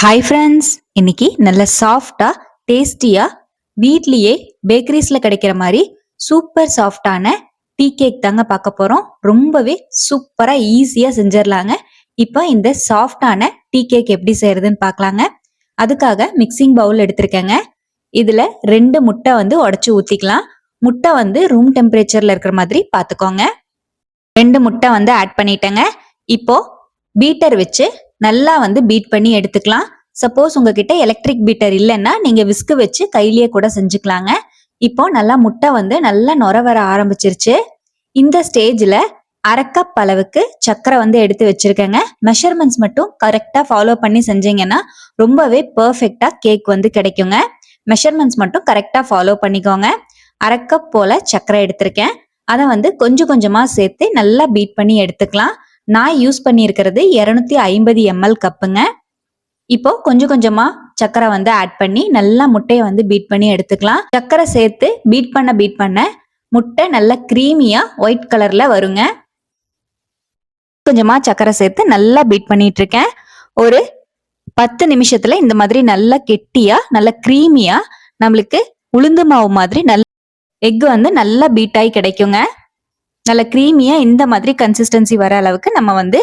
Hi friends, இன்னைக்கு நல்ல சாஃப்டா டேஸ்டியா வீட்லயே பேக்கரிஸ்ல கிடைக்கிற மாதிரி சூப்பர் சாஃப்டான டீ கேக் தாங்க பார்க்க போறோம். ரொம்பவே சூப்பரா ஈஸியா செஞ்சிடலாங்க. இப்போ இந்த சாஃப்டான டீ கேக் எப்படி செய்யறதுன்னு பார்க்கலாங்க. அதுக்காக மிக்சிங் பவுல் எடுத்திருக்கேங்க. இதுல 2 முட்டை உடைச்சு ஊத்திக்கலாம். முட்டை ரூம் டெம்பரேச்சர்ல இருக்கிற மாதிரி பார்த்துக்கோங்க. 2 முட்டை ஆட் பண்ணிட்டேங்க. இப்போ பீட்டர் வச்சு நல்லா பீட் பண்ணி எடுத்துக்கலாம். சப்போஸ் உங்ககிட்ட எலக்ட்ரிக் பீட்டர் இல்லைன்னா நீங்க விஸ்கு வச்சு கையிலேயே கூட செஞ்சுக்கலாங்க. இப்போ நல்லா முட்டை நல்லா நுர வர ஆரம்பிச்சிருச்சு. இந்த ஸ்டேஜ்ல 1/2 கப் அளவுக்கு சர்க்கரை எடுத்து வச்சிருக்கேங்க. மெஷர்மெண்ட்ஸ் மட்டும் கரெக்டா ஃபாலோ பண்ணி செஞ்சீங்கன்னா ரொம்பவே பெர்ஃபெக்டா கேக் கிடைக்குங்க. மெஷர்மெண்ட்ஸ் மட்டும் கரெக்டா ஃபாலோ பண்ணிக்கோங்க. 1/2 கப் போல சர்க்கரை எடுத்திருக்கேன். அதை கொஞ்சம் கொஞ்சமா சேர்த்து நல்லா பீட் பண்ணி எடுத்துக்கலாம். நான் யூஸ் பண்ணியிருக்கிறது 250 ml கப்புங்க. இப்போ கொஞ்சம் கொஞ்சமா சர்க்கரை ஆட் பண்ணி நல்லா முட்டையை பீட் பண்ணி எடுத்துக்கலாம். சர்க்கரை சேர்த்து பீட் பண்ண முட்டை நல்லா கிரீமியா ஒயிட் கலர்ல வருங்க. கொஞ்சமா சர்க்கரை சேர்த்து நல்லா பீட் பண்ணிட்டு இருக்கேன். ஒரு 10 நிமிஷத்துல இந்த மாதிரி நல்லா கெட்டியா நல்லா கிரீமியா நம்மளுக்கு உளுந்து மாவு மாதிரி நல்ல எக் நல்லா பீட் ஆகி கிடைக்குங்க. நல்ல கிரீமியா இந்த மாதிரி கன்சிஸ்டன்சி வர அளவுக்கு நம்ம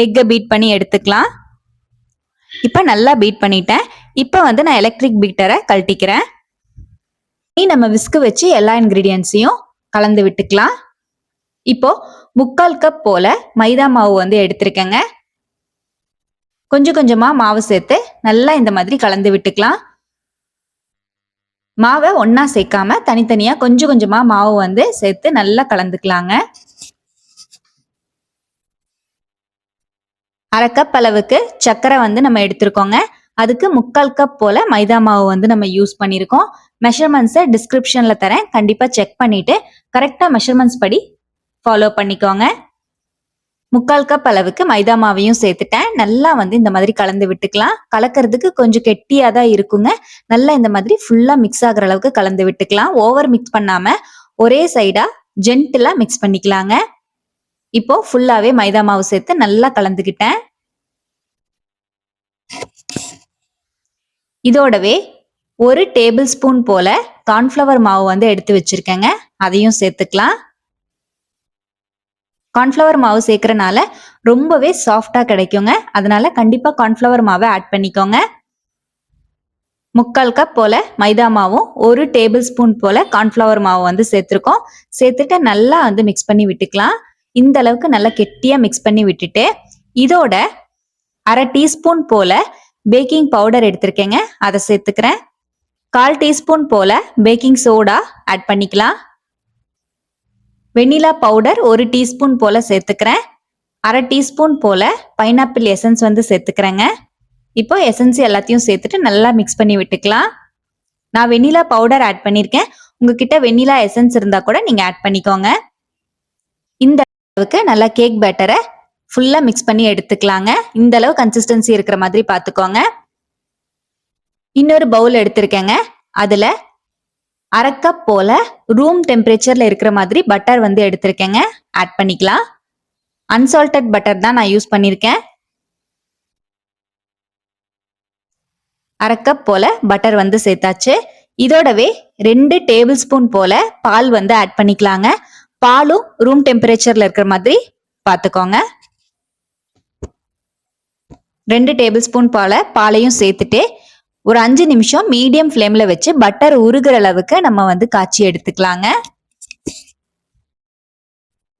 எக்கை பீட் பண்ணி எடுத்துக்கலாம். இப்ப நல்லா பீட் பண்ணிட்டேன். இப்ப நான் எலக்ட்ரிக் பீட்டரை கழட்டிக்கிறேன். நம்ம விஸ்கு வச்சு எல்லா இன்கிரீடியன்ஸையும் கலந்து விட்டுக்கலாம். இப்போ 3/4 கப் போல மைதா மாவு எடுத்திருக்கேங்க. கொஞ்சம் கொஞ்சமா மாவு சேர்த்து நல்லா இந்த மாதிரி கலந்து விட்டுக்கலாம். மாவை ஒன்னா சேர்க்காம தனித்தனியா கொஞ்சம் கொஞ்சமா மாவு சேர்த்து நல்லா கலந்துக்கலாங்க. 1/2 கப் அளவுக்கு சர்க்கரை நம்ம எடுத்திருக்கோங்க. அதுக்கு 3/4 கப் போல மைதா மாவு நம்ம யூஸ் பண்ணியிருக்கோம். மெஷர்மெண்ட்ஸை டிஸ்கிரிப்ஷன்ல தரேன். கண்டிப்பா செக் பண்ணிட்டு கரெக்டா மெஷர்மெண்ட்ஸ் படி ஃபாலோ பண்ணிக்கோங்க. 3/4 கப் அளவுக்கு மைதா மாவையும் சேர்த்துட்டேன். நல்லா இந்த மாதிரி கலந்து விட்டுக்கலாம். கலக்கிறதுக்கு கொஞ்சம் கெட்டியா தான் இருக்குங்க. நல்லா இந்த மாதிரி ஃபுல்லா மிக்ஸ் ஆகுற அளவுக்கு கலந்து விட்டுக்கலாம். ஓவர் மிக்ஸ் பண்ணாம ஒரே சைடா ஜென்டிலா மிக்ஸ் பண்ணிக்கலாங்க. இப்போ ஃபுல்லாவே மைதா மாவு சேர்த்து நல்லா கலந்துக்கிட்டேன். இதோடவே 1 டேபிள் ஸ்பூன் போல கார்ன்ஃப்ளவர் மாவு எடுத்து வச்சிருக்கேங்க. அதையும் சேர்த்துக்கலாம். கார்ன்ஃப்ளவர் மாவு சேர்க்கறனால ரொம்பவே சாஃப்டா கிடைக்குங்க. அதனால கண்டிப்பா கார்ன்ஃப்ளவர் மாவை ஆட் பண்ணிக்கோங்க. 3/4 கப் போல மைதா மாவும் 1 டேபிள் ஸ்பூன் போல கார்ன்ஃப்ளவர் மாவு சேர்த்திருக்கோம். சேர்த்துட்டு நல்லா மிக்ஸ் பண்ணி விட்டுக்கலாம். இந்த அளவுக்கு நல்லா கெட்டியா மிக்ஸ் பண்ணி விட்டுட்டு இதோட 1/2 டீஸ்பூன் போல பேக்கிங் பவுடர் எடுத்திருக்கேங்க. அதை சேர்த்துக்கிறேன். 1/4 டீஸ்பூன் போல பேக்கிங் சோடா ஆட் பண்ணிக்கலாம். வெனிலா பவுடர் 1 டீஸ்பூன் போல சேர்த்துக்கிறேன். 1/2 டீஸ்பூன் போல பைனாப்பிள் எசன்ஸ் சேர்த்துக்கிறேங்க. இப்போ எசன்ஸ் எல்லாத்தையும் சேர்த்துட்டு நல்லா மிக்ஸ் பண்ணி விட்டுக்கலாம். நான் வெனிலா பவுடர் ஆட் பண்ணியிருக்கேன். உங்ககிட்ட வெனிலா எசன்ஸ் இருந்தா கூட நீங்க ஆட் பண்ணிக்கோங்க. இந்த அளவுக்கு நல்லா கேக் பேட்டரை ஃபுல்லா மிக்ஸ் பண்ணி எடுத்துக்கலாங்க. இந்த அளவு கன்சிஸ்டன்சி இருக்கிற மாதிரி பார்த்துக்கோங்க. இன்னொரு பவுல் எடுத்திருக்கேங்க. அதுல 1/2 கப் போல ரூம் டெம்பரேச்சர்ல இருக்கிற மாதிரி பட்டர் எடுத்திருக்கேங்க. ஆட் பண்ணிக்கலாம். அன்சால்டட் பட்டர் தான் நான் யூஸ் பண்ணியிருக்கேன். 1/2 கப் போல பட்டர் சேர்த்தாச்சு. இதோடவே 2 டேபிள் ஸ்பூன் போல பால் ஆட் பண்ணிக்கலாங்க. பாலும் ரூம் டெம்பரேச்சர்ல இருக்கிற மாதிரி பார்த்துக்கோங்க. 2 டேபிள் ஸ்பூன் போல பாலையும் சேர்த்துட்டு ஒரு 5 நிமிஷம் மீடியம் ஃப்ளேம்ல வச்சு பட்டர் உருகுற அளவுக்கு நம்ம காய்ச்சி எடுத்துக்கலாங்க.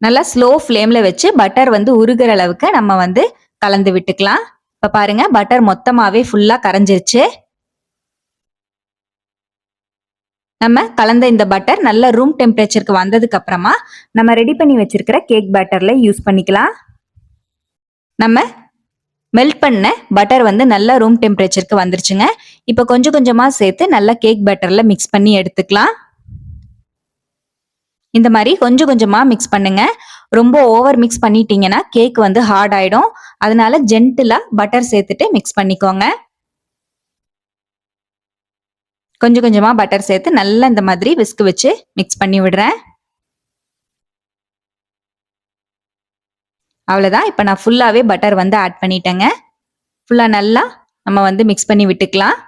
நல்லா ஸ்லோ ஃப்ளேம்ல வச்சு பட்டர் உருகுற அளவுக்கு நம்ம கலந்து விட்டுக்கலாம். இப்ப பாருங்க, பட்டர் மொத்தமாவே ஃபுல்லா கரைஞ்சிருச்சு. நம்ம கலந்த இந்த பட்டர் நல்ல ரூம் டெம்பரேச்சருக்கு வந்ததுக்கு அப்புறமா நம்ம ரெடி பண்ணி வச்சிருக்கிற கேக் பேட்டர்ல யூஸ் பண்ணிக்கலாம். நம்ம மெல்ட் பண்ண பட்டர் நல்லா ரூம் டெம்பரேச்சருக்கு வந்துருச்சுங்க. இப்போ கொஞ்சம் கொஞ்சமா சேர்த்து நல்லா கேக் பேட்டர்ல மிக்ஸ் பண்ணி எடுத்துக்கலாம். இந்த மாதிரி கொஞ்சம் கொஞ்சமா மிக்ஸ் பண்ணுங்க. ரொம்ப ஓவர் மிக்ஸ் பண்ணிட்டீங்கன்னா கேக் ஹார்ட் ஆயிடும். அதனால ஜென்டிலா பட்டர் சேர்த்துட்டு மிக்ஸ் பண்ணிக்கோங்க. கொஞ்சம் கொஞ்சமா பட்டர் சேர்த்து நல்லா இந்த மாதிரி விஸ்க் வச்சு மிக்ஸ் பண்ணி விடுறேன். அவ்வளவுதான். இப்ப நான் ஃபுல்லாவே பட்டர் ஆட் பண்ணிட்டேங்க. ஃபுல்லா நல்லா நம்ம வந்து மிக்ஸ் பண்ணி விட்டுக்கலாம்.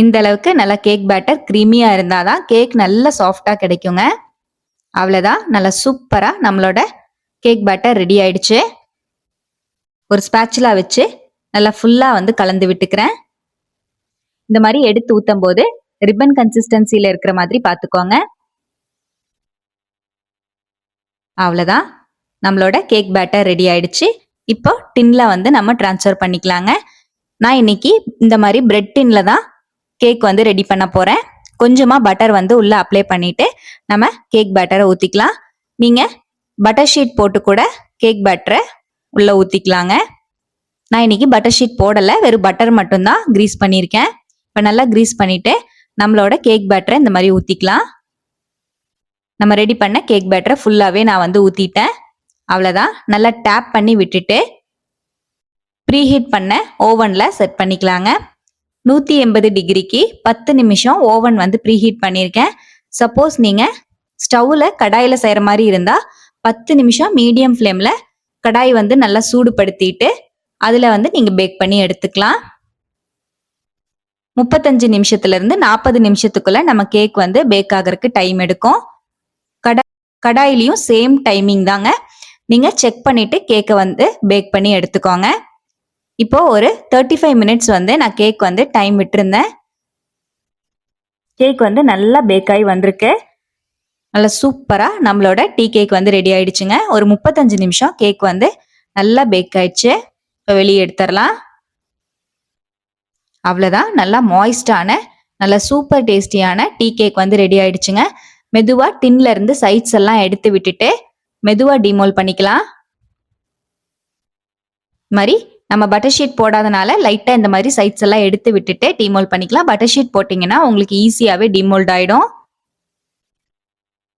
இந்த அளவுக்கு நல்லா கேக் பேட்டர் கிரீமியா இருந்தாதான் கேக் நல்ல சாஃப்டா கிடைக்குங்க. அவ்வளவுதான், நல்லா சூப்பரா நம்மளோட கேக் பேட்டர் ரெடி ஆயிடுச்சு. ஒரு ஸ்பேச்சுலா வச்சு நல்லா ஃபுல்லா வந்து கலந்து விட்டுக்கிறேன். இந்த மாதிரி எடுத்து ஊத்தும் போது ரிப்பன் கன்சிஸ்டன்சில இருக்கிற மாதிரி பாத்துக்கோங்க. அவ்வளவுதான், நம்மளோட கேக் பேட்டர் ரெடி ஆயிடுச்சு. இப்போ டின்ல வந்து நம்ம டிரான்ஸ்ஃபர் பண்ணிக்கலாங்க. நான் இன்னைக்கு இந்த மாதிரி பிரெட் டின்ல தான் கேக் வந்து ரெடி பண்ண போறேன். கொஞ்சமா பட்டர் வந்து உள்ள அப்ளை பண்ணிட்டு நம்ம கேக் பேட்டரை ஊத்திக்கலாம். நீங்க பட்டர் ஷீட் போட்டு கூட கேக் பேட்டரை உள்ள ஊத்திக்கலாங்க. நான் இன்னைக்கு பட்டர் ஷீட் போடல, வெறும் பட்டர் மட்டும் தான் கிரீஸ் பண்ணியிருக்கேன். இப்போ நல்லா கிரீஸ் பண்ணிட்டு நம்மளோட கேக் பேட்டரை இந்த மாதிரி ஊத்திக்கலாம். நம்ம ரெடி பண்ண கேக் பேட்டரை ஃபுல்லாவே நான் வந்து ஊத்திட்டேன். அவ்வளவுதான், நல்லா டேப் பண்ணி விட்டுட்டு ப்ரீஹீட் பண்ண ஓவன்ல செட் பண்ணிக்கலாங்க. 180 டிகிரிக்கு 10 நிமிஷம் ஓவன் வந்து ப்ரீஹீட் பண்ணியிருக்கேன். சப்போஸ் நீங்க ஸ்டவ்ல கடாயில செய்யற மாதிரி இருந்தா 10 நிமிஷம் மீடியம் ஃப்ளேம்ல கடாய் வந்து நல்லா சூடுபடுத்திட்டு அதுல வந்து நீங்க பேக் பண்ணி எடுத்துக்கலாம். 35 நிமிஷத்துல இருந்து 40 நிமிஷத்துக்குள்ள நம்ம கேக் வந்து பேக் ஆகிறதுக்கு டைம் எடுக்கும். கடாயிலையும் சேம் டைமிங் தாங்க. நீங்க செக் பண்ணிட்டு கேக்கை வந்து பேக் பண்ணி எடுத்துக்கோங்க. இப்போ ஒரு 35 மினிட்ஸ் வந்து நான் கேக் வந்து டைம் விட்டுருந்தேன். கேக் வந்து நல்லா பேக் ஆகி வந்திருக்கு. நல்லா சூப்பரா நம்மளோட டீ கேக் வந்து ரெடி ஆயிடுச்சுங்க. ஒரு 35 நிமிஷம் கேக் வந்து நல்லா பேக் ஆயிடுச்சு. இப்போ வெளியே எடுத்துடலாம். அவ்வளவுதான், நல்லா மாய்ஸ்டான நல்லா சூப்பர் டேஸ்டியான டீ கேக் வந்து ரெடி ஆயிடுச்சுங்க. மெதுவா டின்ல இருந்து சைட்ஸ் எல்லாம் எடுத்து விட்டுட்டு மெதுவா டிமோல் பண்ணிக்கலாம். மாதிரி நம்ம பட்டர் ஷீட் போடாதனால லைட்டா இந்த மாதிரி சைட்ஸ் எல்லாம் எடுத்து விட்டுட்டு டிமோல் பண்ணிக்கலாம். பட்டர் ஷீட் போட்டீங்கன்னா உங்களுக்கு ஈஸியாவே டிமோல்ட் ஆயிடும்.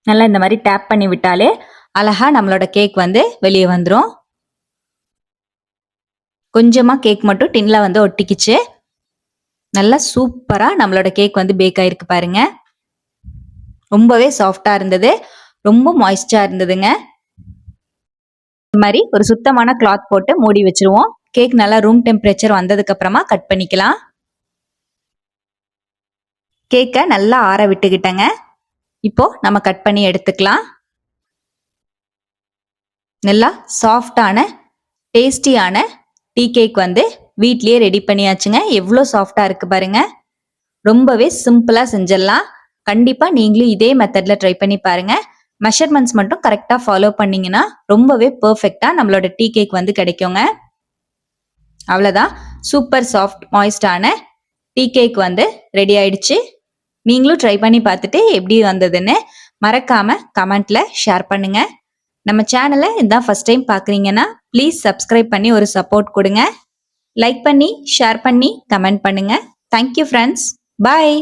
நல்லா இந்த மாதிரி டேப் பண்ணி விட்டாலே அழகா நம்மளோட கேக் வந்து வெளியே வந்துடும். கொஞ்சமா கேக் மட்டும் டின்ல வந்து ஒட்டிக்கிச்சு. நல்லா சூப்பரா நம்மளோட கேக் வந்து பேக் ஆயிருக்கு பாருங்க. ரொம்பவே சாஃப்டா இருந்தது, ரொம்ப மாய்ஸ்டா இருந்ததுங்க. இந்த மாதிரி ஒரு சுத்தமான கிளாத் போட்டு மூடி வச்சிருவோம். கேக் நல்லா ரூம் டெம்பரேச்சர் வந்ததுக்கு அப்புறமா கட் பண்ணிக்கலாம். கேக்கை நல்லா ஆற விட்டுக்கிட்டேங்க. இப்போ நம்ம கட் பண்ணி எடுத்துக்கலாம். நல்லா சாஃப்டான டேஸ்டியான டீ கேக் வந்து வீட்லயே ரெடி பண்ணியாச்சுங்க. எவ்வளோ சாஃப்டா இருக்கு பாருங்க. ரொம்பவே சிம்பிளா செஞ்சிடலாம். கண்டிப்பா நீங்களும் இதே மெத்தட்ல ட்ரை பண்ணி பாருங்க. மெஷர்மெண்ட்ஸ் மட்டும் கரெக்டா ஃபாலோ பண்ணீங்கன்னா ரொம்பவே பெர்ஃபெக்டா நம்மளோட டீ கேக் வந்து கிடைக்குங்க. அவ்வளவுதான், சூப்பர் சாஃப்ட் மாய்ஸ்டான டீ கேக் வந்து ரெடி ஆயிடுச்சு. நீங்களும் ட்ரை பண்ணி பார்த்துட்டு எப்படி வந்ததுன்னு மறக்காம கமெண்ட்ல ஷேர் பண்ணுங்க. நம்ம சேனலை இதான் ஃபர்ஸ்ட் டைம் பாக்குறீங்கன்னா ப்ளீஸ் சப்ஸ்கிரைப் பண்ணி ஒரு சப்போர்ட் கொடுங்க. லைக் பண்ணி ஷேர் பண்ணி கமெண்ட் பண்ணுங்க. Thank you friends. பாய்.